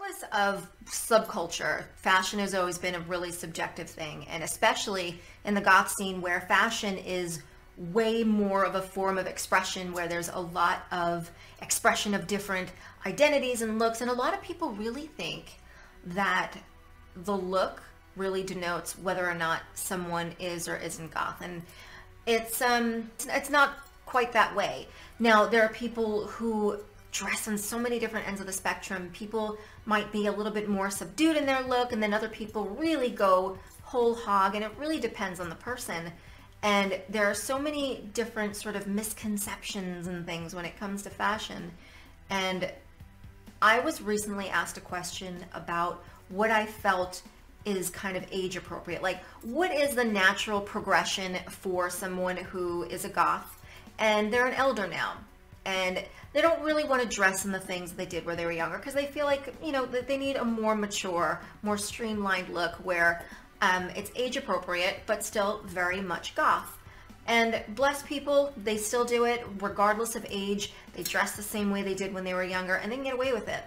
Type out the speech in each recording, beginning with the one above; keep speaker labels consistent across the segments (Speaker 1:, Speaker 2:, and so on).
Speaker 1: regardless of subculture, fashion has always been a really subjective thing, and especially in the goth scene where fashion is way more of a form of expression, where there's a lot of expression of different identities and looks, and a lot of people really think that the look really denotes whether or not someone is or isn't goth, and it's not quite that way. Now, there are people who dress on so many different ends of the spectrum. People might be a little bit more subdued in their look, and then other people really go whole hog, and it really depends on the person. And there are so many different sort of misconceptions and things when it comes to fashion. And I was recently asked a question about what I felt is kind of age appropriate. Like, what is the natural progression for someone who is a goth and they're an elder now, and they don't really want to dress in the things they did where they were younger, because they feel like, you know, that they need a more mature, more streamlined look where it's age appropriate, but still very much goth. And bless people, they still do it regardless of age. They dress the same way they did when they were younger, and they can get away with it.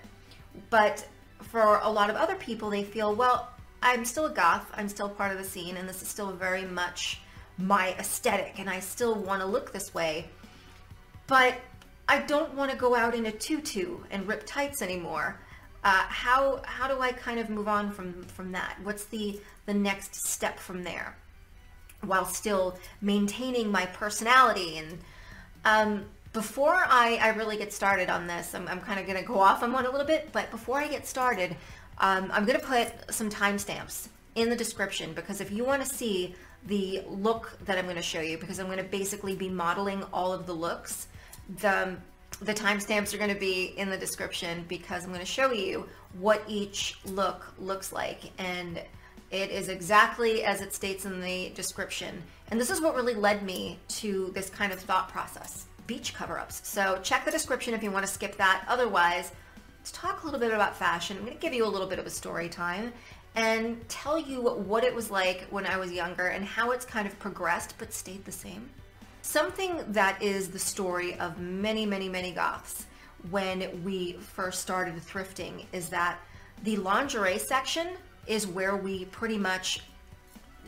Speaker 1: But for a lot of other people, they feel, well, I'm still a goth, I'm still part of the scene, and this is still very much my aesthetic, and I still want to look this way, but I don't want to go out in a tutu and rip tights anymore. How do I kind of move on from that? What's the next step from there, while still maintaining my personality? And before I really get started on this, I'm kind of going to go off on one a little bit, but before I get started, I'm going to put some timestamps in the description, because if you want to see the look that I'm going to show you, because I'm going to basically be modeling all of the looks, the timestamps are going to be in the description, because I'm going to show you what each look looks like, and it is exactly as it states in the description. And this is what really led me to this kind of thought process: beach cover-ups. So check the description if you want to skip that. Otherwise, let's talk a little bit about fashion. I'm going to give you a little bit of a story time and tell you what it was like when I was younger and how it's kind of progressed but stayed the same. Something that is the story of many, many, many goths when we first started thrifting is that the lingerie section is where we pretty much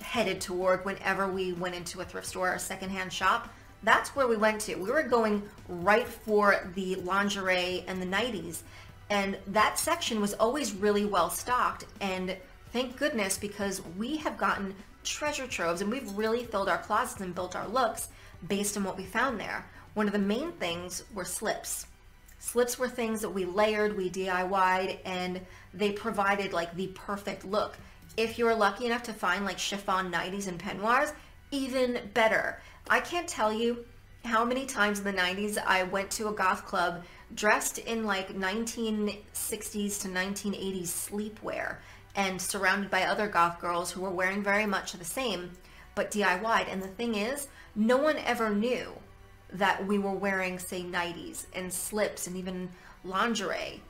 Speaker 1: headed toward whenever we went into a thrift store or a secondhand shop. That's where we went to. We were going right for the lingerie and the nighties, and that section was always really well stocked, and thank goodness, because we have gotten treasure troves, and we've really filled our closets and built our looks based on what we found there. One of the main things were slips. Slips were things that we layered, we DIY'd, and they provided like the perfect look. If you were lucky enough to find like chiffon nighties and peignoirs, even better. I can't tell you how many times in the 90s I went to a goth club dressed in like 1960s to 1980s sleepwear and surrounded by other goth girls who were wearing very much the same, but DIY'd. And the thing is, no one ever knew that we were wearing, say, nighties and slips and even lingerie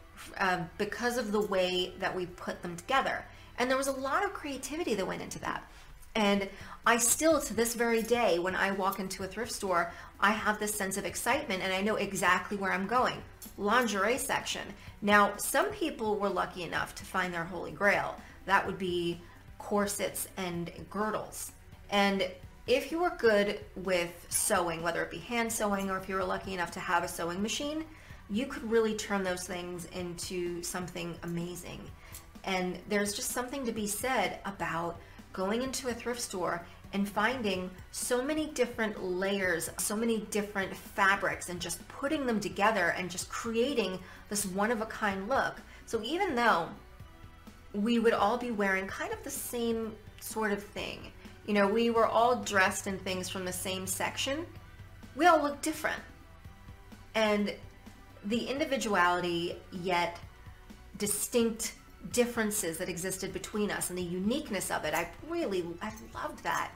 Speaker 1: because of the way that we put them together. And there was a lot of creativity that went into that. And I still, to this very day, when I walk into a thrift store, I have this sense of excitement, and I know exactly where I'm going. Lingerie section. Now, some people were lucky enough to find their holy grail. That would be corsets and girdles. And if you were good with sewing, whether it be hand sewing or if you were lucky enough to have a sewing machine, you could really turn those things into something amazing. And there's just something to be said about going into a thrift store and finding so many different layers, so many different fabrics, and just putting them together and just creating this one-of-a-kind look. So even though we would all be wearing kind of the same sort of thing, you know, we were all dressed in things from the same section, we all look different. And the individuality yet distinct differences that existed between us and the uniqueness of it, I loved that.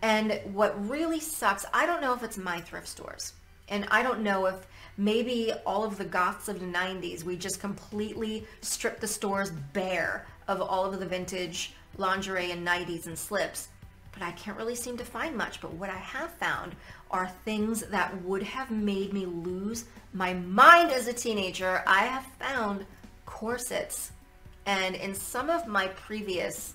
Speaker 1: And what really sucks, I don't know if it's my thrift stores, and I don't know if maybe all of the goths of the 90s, we just completely stripped the stores bare of all of the vintage lingerie and nighties and slips, but I can't really seem to find much. But what I have found are things that would have made me lose my mind as a teenager. I have found corsets And in some of my previous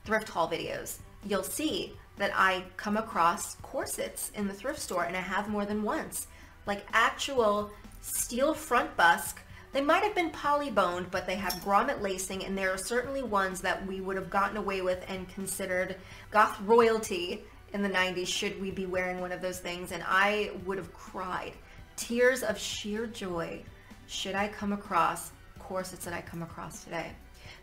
Speaker 1: thrift haul videos, you'll see that I come across corsets in the thrift store, and I have more than once. Like actual steel front busk. They might have been poly-boned, but they have grommet lacing, and there are certainly ones that we would have gotten away with and considered goth royalty in the 90s should we be wearing one of those things, and I would have cried tears of sheer joy should I come across corsets that I come across today.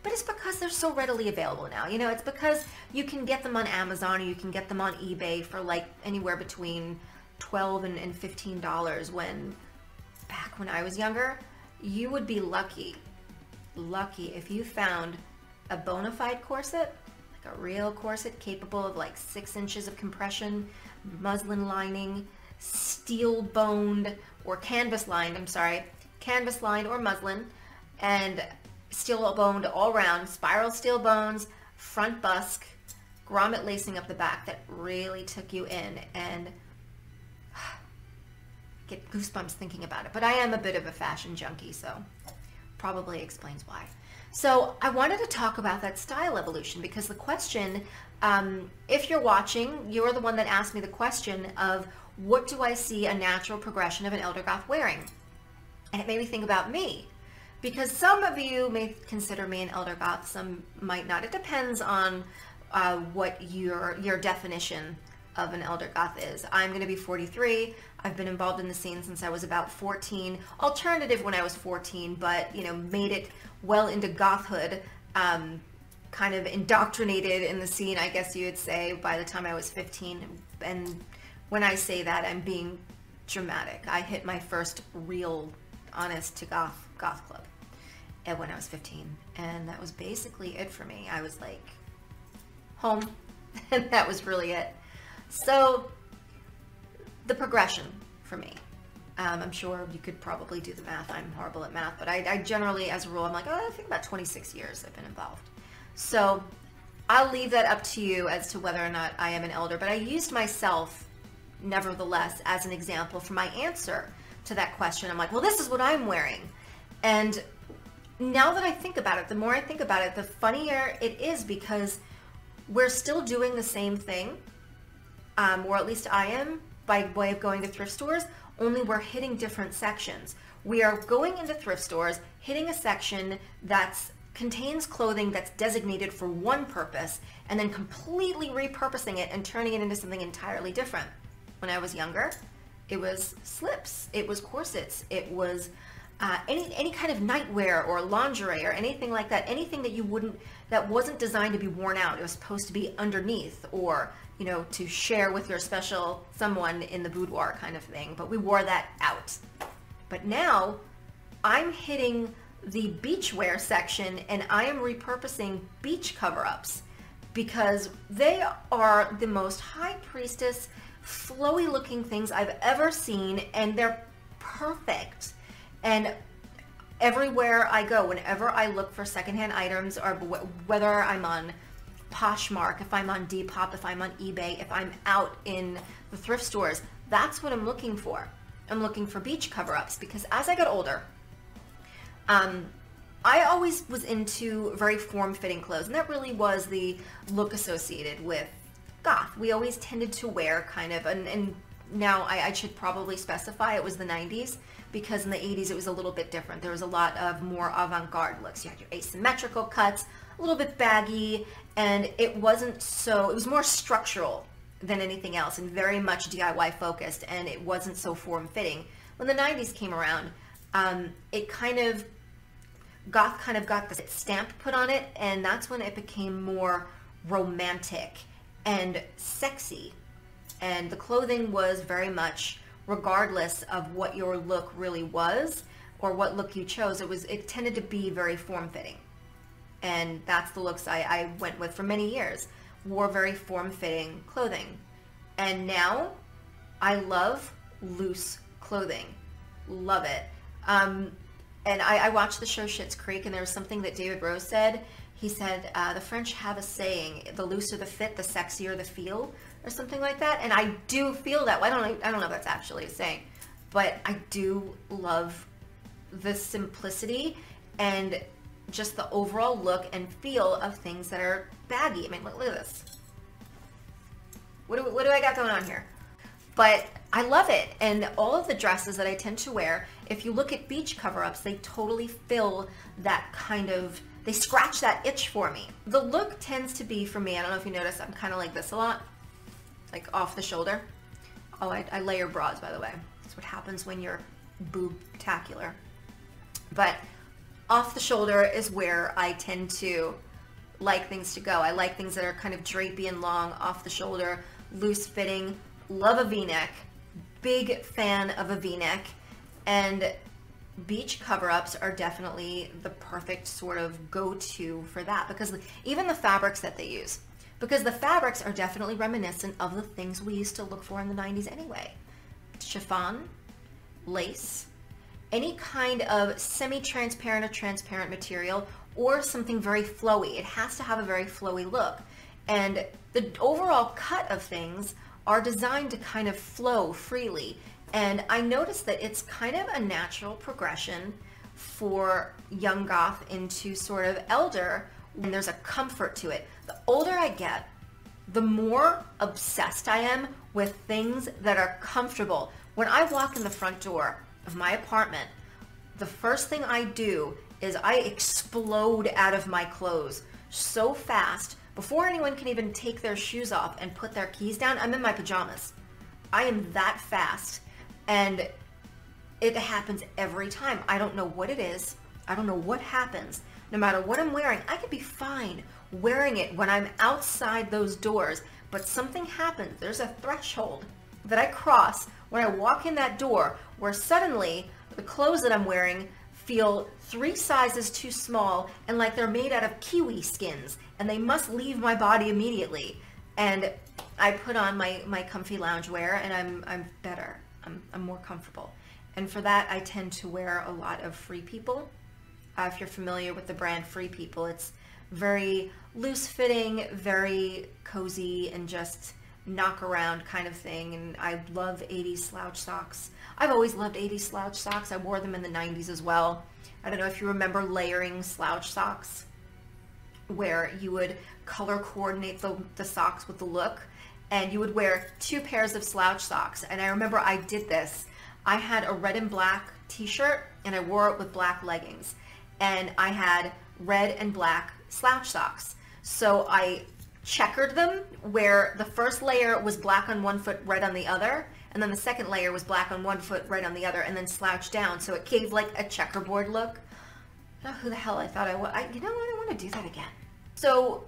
Speaker 1: But it's because they're so readily available now. You know, it's because you can get them on Amazon, or you can get them on eBay for like anywhere between $12 and $15, when back when I was younger, you would be lucky if you found a bona fide corset, like a real corset capable of like 6 inches of compression, muslin lining, steel boned or canvas lined, canvas lined or muslin, and steel boned all round, spiral steel bones, front busk, grommet lacing up the back that really took you in, and get goosebumps thinking about it. But I am a bit of a fashion junkie, so probably explains why. So I wanted to talk about that style evolution, because the question, if you're watching, you're the one that asked me the question of what do I see a natural progression of an elder goth wearing? And it made me think about me, because some of you may consider me an elder goth, some might not. It depends on what your definition of an elder goth is. I'm going to be 43. I've been involved in the scene since I was about 14. Alternative when I was 14, but you know, made it well into gothhood. Kind of indoctrinated in the scene, I guess you would say, by the time I was 15. And when I say that, I'm being dramatic. I hit my first real honest to goth club when I was 15, and that was basically it for me. I was like home, and that was really it. So the progression for me, I'm sure you could probably do the math. I'm horrible at math, but I generally, as a rule, I'm like, oh, I think about 26 years I've been involved. So I'll leave that up to you as to whether or not I am an elder, but I used myself nevertheless as an example for my answer to that question. I'm like, well, this is what I'm wearing. And now that I think about it, the more I think about it, the funnier it is, because we're still doing the same thing, or at least I am, by way of going to thrift stores, only we're hitting different sections. We are going into thrift stores, hitting a section that contains clothing that's designated for one purpose, and then completely repurposing it and turning it into something entirely different. When I was younger, it was slips, it was corsets, it was any kind of nightwear or lingerie or anything like that, anything that wasn't designed to be worn out. It was supposed to be underneath, or you know, to share with your special someone in the boudoir kind of thing, but we wore that out. But now I'm hitting the beachwear section, and I am repurposing beach cover-ups, because they are the most high priestess, flowy looking things I've ever seen, and they're perfect. And everywhere I go, whenever I look for secondhand items, or whether I'm on Poshmark, if I'm on Depop, if I'm on eBay, if I'm out in the thrift stores, that's what I'm looking for. I'm looking for beach cover-ups, because as I got older, I always was into very form-fitting clothes, and that really was the look associated with goth. We always tended to wear kind of, and now I should probably specify it was the 90s, because in the 80s it was a little bit different. There was a lot of more avant-garde looks. You had your asymmetrical cuts, a little bit baggy, and it was more structural than anything else, and very much DIY focused, and it wasn't so form-fitting. When the 90s came around, goth kind of got the stamp put on it, and that's when it became more romantic and sexy. And the clothing was very much, regardless of what your look really was or what look you chose, it tended to be very form-fitting. And that's the looks I went with for many years. Wore very form-fitting clothing. And now I love loose clothing. Love it. And I watched the show Schitt's Creek, and there was something that David Rose said. He said, the French have a saying, the looser the fit, the sexier the feel, or something like that. And I do feel that way. I don't know if that's actually a saying, but I do love the simplicity and just the overall look and feel of things that are baggy. I mean, look at this. What do I got going on here? But I love it. And all of the dresses that I tend to wear, if you look at beach cover-ups, they totally fill that kind of, they scratch that itch for me. The look tends to be, for me, I don't know if you noticed, I'm kind of like this a lot, like off the shoulder. Oh, I layer bras, by the way. That's what happens when you're boob-tacular. But off the shoulder is where I tend to like things to go. I like things that are kind of drapey and long, off the shoulder, loose fitting. Love a v-neck, big fan of a v-neck, and beach cover-ups are definitely the perfect sort of go-to for that, because even the fabrics that they use, because the fabrics are definitely reminiscent of the things we used to look for in the 90s anyway. Chiffon, lace, any kind of semi-transparent or transparent material, or something very flowy. It has to have a very flowy look. And the overall cut of things are designed to kind of flow freely. And I noticed that it's kind of a natural progression for young goth into sort of elder, and there's a comfort to it. The older I get, the more obsessed I am with things that are comfortable. When I walk in the front door of my apartment, the first thing I do is I explode out of my clothes so fast. Before anyone can even take their shoes off and put their keys down, I'm in my pajamas. I am that fast. And it happens every time. I don't know what it is. I don't know what happens. No matter what I'm wearing, I could be fine wearing it when I'm outside those doors. But something happens. There's a threshold that I cross when I walk in that door where suddenly the clothes that I'm wearing feel 3 sizes too small and like they're made out of kiwi skins, and they must leave my body immediately. And I put on my comfy loungewear, and I'm better. I'm more comfortable. And for that, I tend to wear a lot of Free People. If you're familiar with the brand Free People, it's very loose fitting, very cozy, and just knock around kind of thing. And I love 80s slouch socks. I've always loved 80s slouch socks. I wore them in the 90s as well. I don't know if you remember layering slouch socks, where you would color coordinate the socks with the look, and you would wear 2 pairs of slouch socks. And I remember I did this. I had a red and black t-shirt, and I wore it with black leggings, and I had red and black slouch socks. So I checkered them, where the first layer was black on one foot, red on the other, and then the second layer was black on one foot, red on the other, and then slouched down, so it gave like a checkerboard look. I don't know who the hell I thought I was. You know what? I want to do that again. So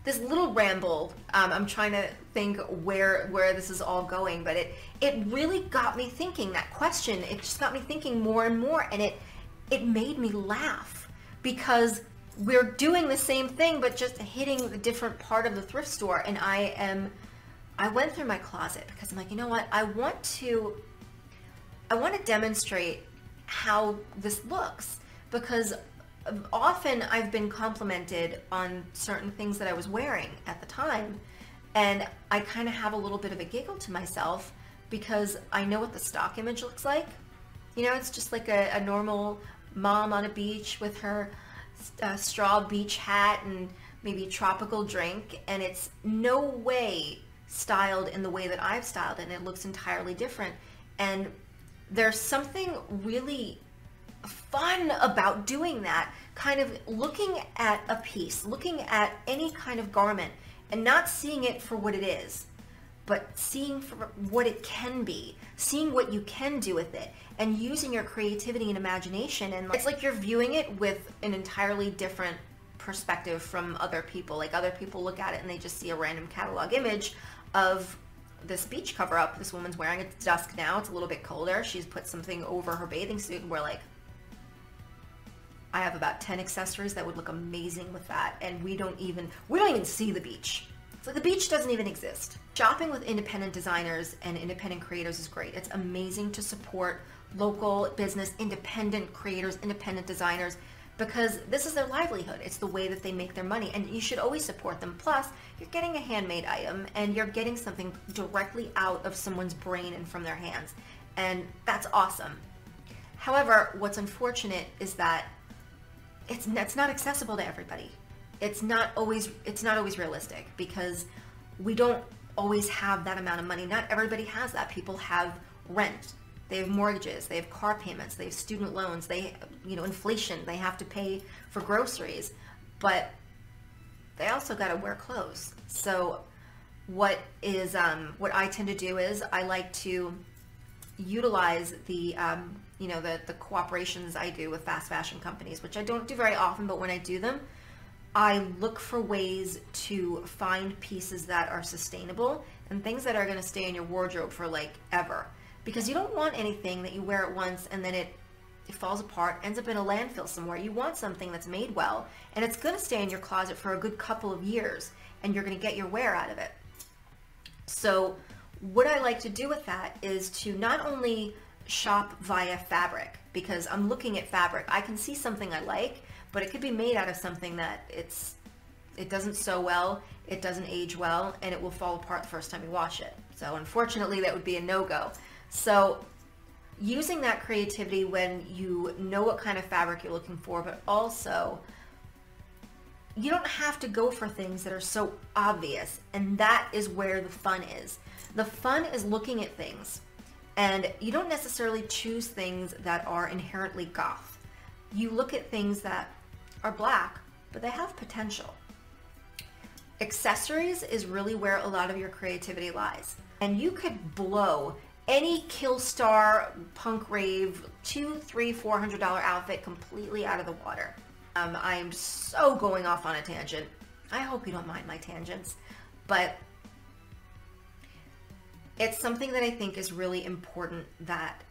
Speaker 1: this little ramble, I'm trying to think where this is all going, but it really got me thinking. That question, it just got me thinking more and more, and it made me laugh, because we're doing the same thing but just hitting the different part of the thrift store. And I went through my closet because I'm like, you know what, I want to demonstrate how this looks, because often I've been complimented on certain things that I was wearing at the time, and I kind of have a little bit of a giggle to myself because I know what the stock image looks like. You know, it's just like a normal mom on a beach with her straw beach hat and maybe tropical drink, and it's no way styled in the way that I've styled it, and it looks entirely different. And there's something really fun about doing that, kind of looking at a piece, looking at any kind of garment, and not seeing it for what it is, but seeing for what it can be, seeing what you can do with it, and using your creativity and imagination. And it's like you're viewing it with an entirely different perspective from other people. Like, other people look at it and they just see a random catalog image of this beach cover up this woman's wearing. It's dusk now, it's a little bit colder, she's put something over her bathing suit, and we're like, I have about 10 accessories that would look amazing with that, and we don't even see the beach. It's like the beach doesn't even exist. Shopping with independent designers and independent creators is great. It's amazing to support local business, independent creators, independent designers, because this is their livelihood. It's the way that they make their money, and you should always support them. Plus, you're getting a handmade item, and you're getting something directly out of someone's brain and from their hands, and that's awesome. However, what's unfortunate is that it's not accessible to everybody. It's not always realistic, because we don't always have that amount of money. Not everybody has that. People have rent, they have mortgages, they have car payments, they have student loans, they, inflation, they have to pay for groceries, but they also got to wear clothes. So what I tend to do is I like to utilize the cooperations I do with fast fashion companies, which I don't do very often, but when I do them, I look for ways to find pieces that are sustainable and things that are going to stay in your wardrobe for like ever. Because you don't want anything that you wear it once and then it falls apart, ends up in a landfill somewhere. You want something that's made well, and it's going to stay in your closet for a good couple of years, and you're going to get your wear out of it. So what I like to do with that is to not only shop via fabric, because I'm looking at fabric. I can see something I like, but it could be made out of something that it doesn't sew well, it doesn't age well, and it will fall apart the first time you wash it. So unfortunately, that would be a no-go. So using that creativity when you know what kind of fabric you're looking for, but also you don't have to go for things that are so obvious, and that is where the fun is. The fun is looking at things, and you don't necessarily choose things that are inherently goth. You look at things that are black, but they have potential. Accessories is really where a lot of your creativity lies. And you could blow any Kill Star, punk rave, $200, $300, $400 outfit completely out of the water. I'm so going off on a tangent. I hope you don't mind my tangents, but it's something that I think is really important that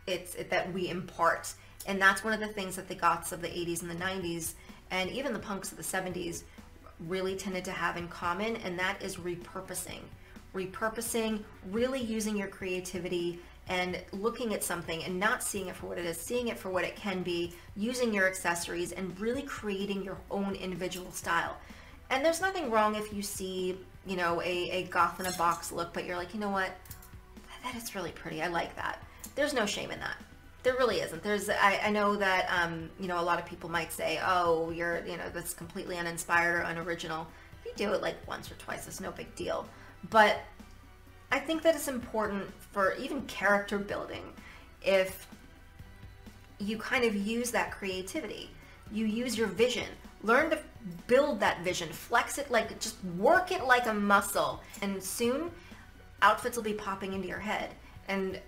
Speaker 1: that we impart. And that's one of the things that the goths of the 80s and the 90s, and even the punks of the 70s, really tended to have in common, and that is repurposing. Repurposing, really using your creativity and looking at something and not seeing it for what it is, seeing it for what it can be, using your accessories, and really creating your own individual style. And there's nothing wrong if you see, a goth in a box look, but you're like, you know what, that is really pretty, I like that. There's no shame in that. There really isn't. I know that, a lot of people might say, oh, that's completely uninspired or unoriginal. If you do it like once or twice, it's no big deal. But I think that it's important for even character building if you kind of use that creativity. You use your vision. Learn to build that vision. Flex it, just work it like a muscle. And soon, outfits will be popping into your head. And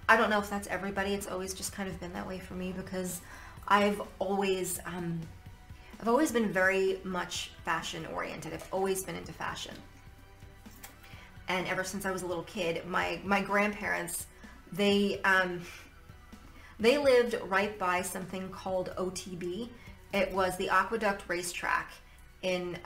Speaker 1: I don't know if that's everybody. It's always just kind of been that way for me, because I've always been very much fashion oriented. I've always been into fashion. And ever since I was a little kid, my grandparents, they lived right by something called OTB. It was the Aqueduct Racetrack in,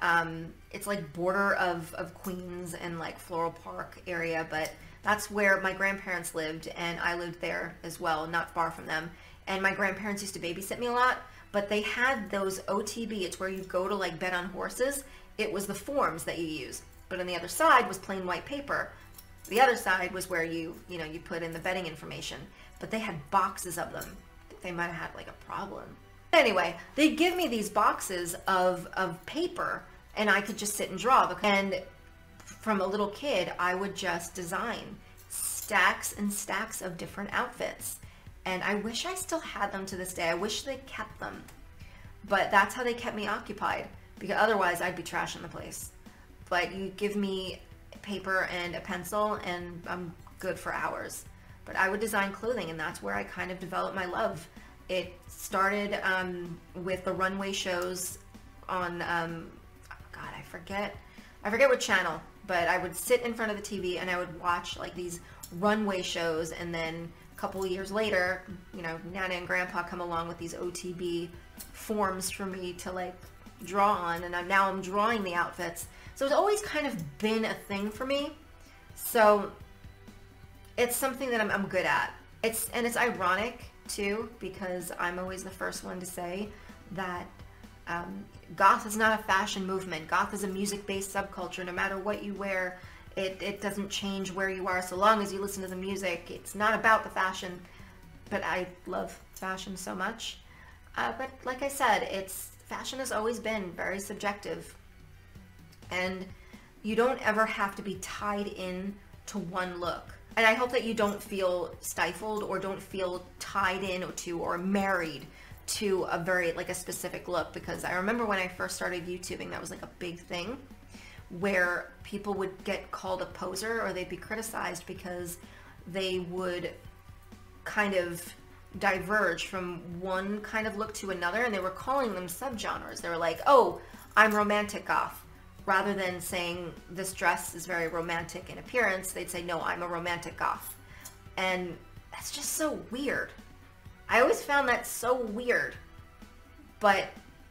Speaker 1: it's like border of Queens and like Floral Park area, but that's where my grandparents lived, and I lived there as well, not far from them. And my grandparents used to babysit me a lot, but they had those OTB. It's where you go to like bet on horses. It was the forms that you use, but on the other side was plain white paper. The other side was where you put in the betting information, but they had boxes of them. I think they might have had like a problem. Anyway, they'd give me these boxes of paper, and I could just sit and draw. And from a little kid, I would just design stacks and stacks of different outfits. And I wish I still had them to this day. I wish they kept them. But that's how they kept me occupied, because otherwise I'd be trashing the place. But you give me paper and a pencil and I'm good for hours. But I would design clothing, and that's where I kind of developed my love. It started with the runway shows on, God, I forget what channel, but I would sit in front of the TV and I would watch like these runway shows, and then a couple of years later, Nana and Grandpa come along with these OTB forms for me to like draw on, and now I'm drawing the outfits. So it's always kind of been a thing for me. So it's something that I'm good at. It's ironic too, because I'm always the first one to say that goth is not a fashion movement. Goth is a music-based subculture. No matter what you wear, it doesn't change where you are, so long as you listen to the music. It's not about the fashion, but I love fashion so much. But like I said, fashion has always been very subjective, and you don't ever have to be tied in to one look. And I hope that you don't feel stifled or don't feel tied in to or married to a very, like, a specific look, because I remember when I first started YouTubing, that was like a big thing where people would get called a poser, or they'd be criticized because they would kind of diverge from one kind of look to another, and they were calling them subgenres. They were like, oh, I'm romantic goth. Rather than saying this dress is very romantic in appearance, they'd say, no, I'm a romantic goth. And that's just so weird. I always found that so weird. But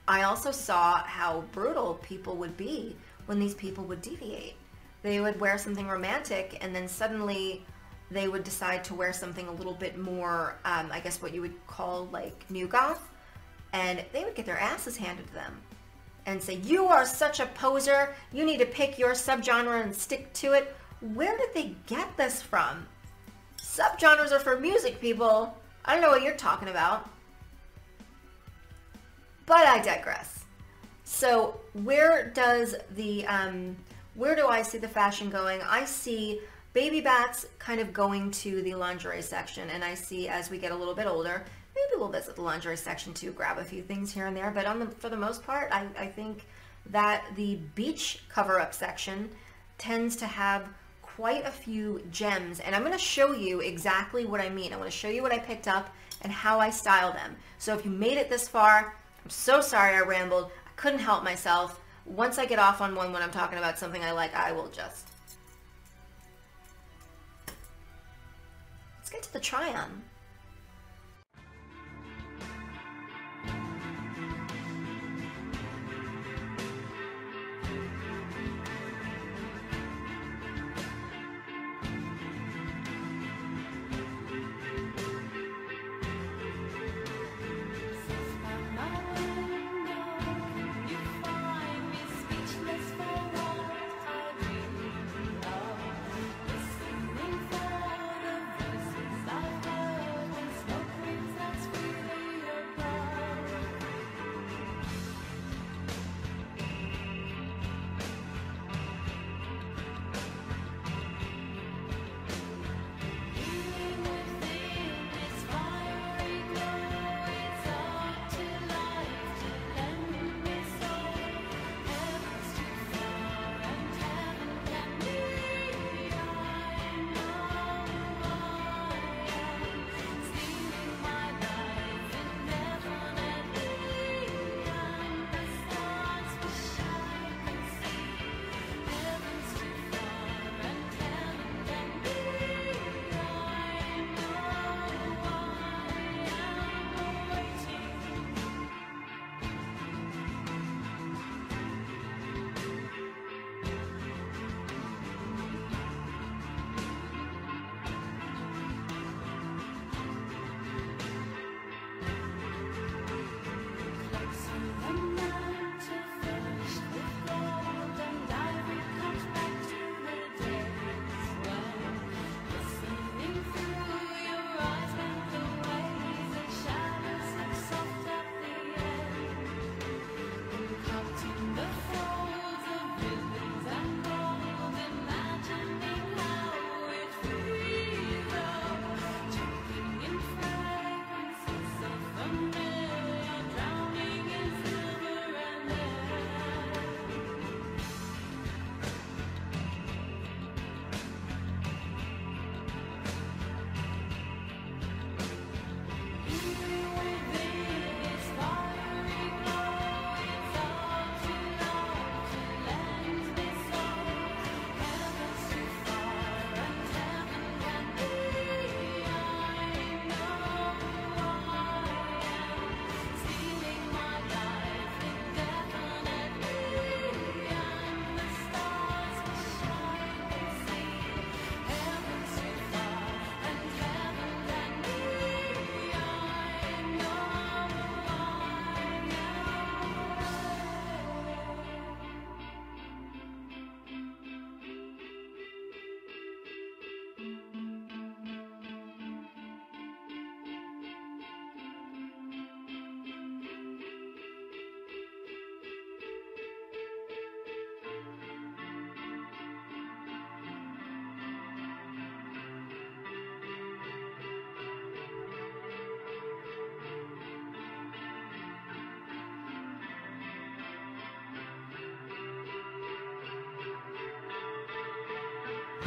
Speaker 1: I also saw how brutal people would be when these people would deviate. They would wear something romantic, and then suddenly they would decide to wear something a little bit more, I guess what you would call like new goth, and they would get their asses handed to them and say, you are such a poser, you need to pick your subgenre and stick to it. Where did they get this from? Subgenres are for music, people. I don't know what you're talking about. But I digress. So where do I see the fashion going? I see Baby Bats kind of going to the lingerie section, and I see, as we get a little bit older, maybe we'll visit the lingerie section too, grab a few things here and there, but for the most part, I think that the beach cover-up section tends to have quite a few gems, and I'm going to show you exactly what I mean. I want to show you what I picked up and how I style them. So if you made it this far, I'm so sorry I rambled. I couldn't help myself. Once I get off on one when I'm talking about something I like, I will just... Let's get to the try-on.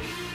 Speaker 2: Bye.